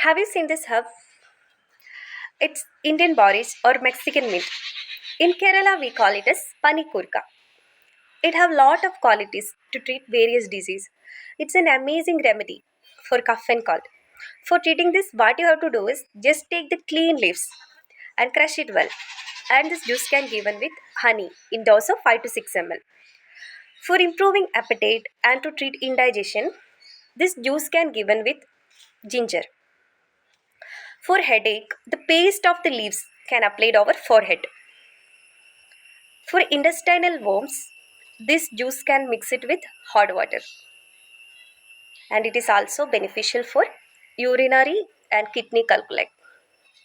Have you seen this herb? It's Indian borage or Mexican mint. In Kerala, we call it as panikurka. It have lot of qualities to treat various disease. It's an amazing remedy for cough and cold. For treating this, what you have to do is just take the clean leaves and crush it well. And this juice can given with honey in dose of 5 to 6 ml. For improving appetite and to treat indigestion, this juice can given with ginger. For headache, the paste of the leaves can applied over forehead. For intestinal worms, this juice can mix it with hot water. And it is also beneficial for urinary and kidney calculi.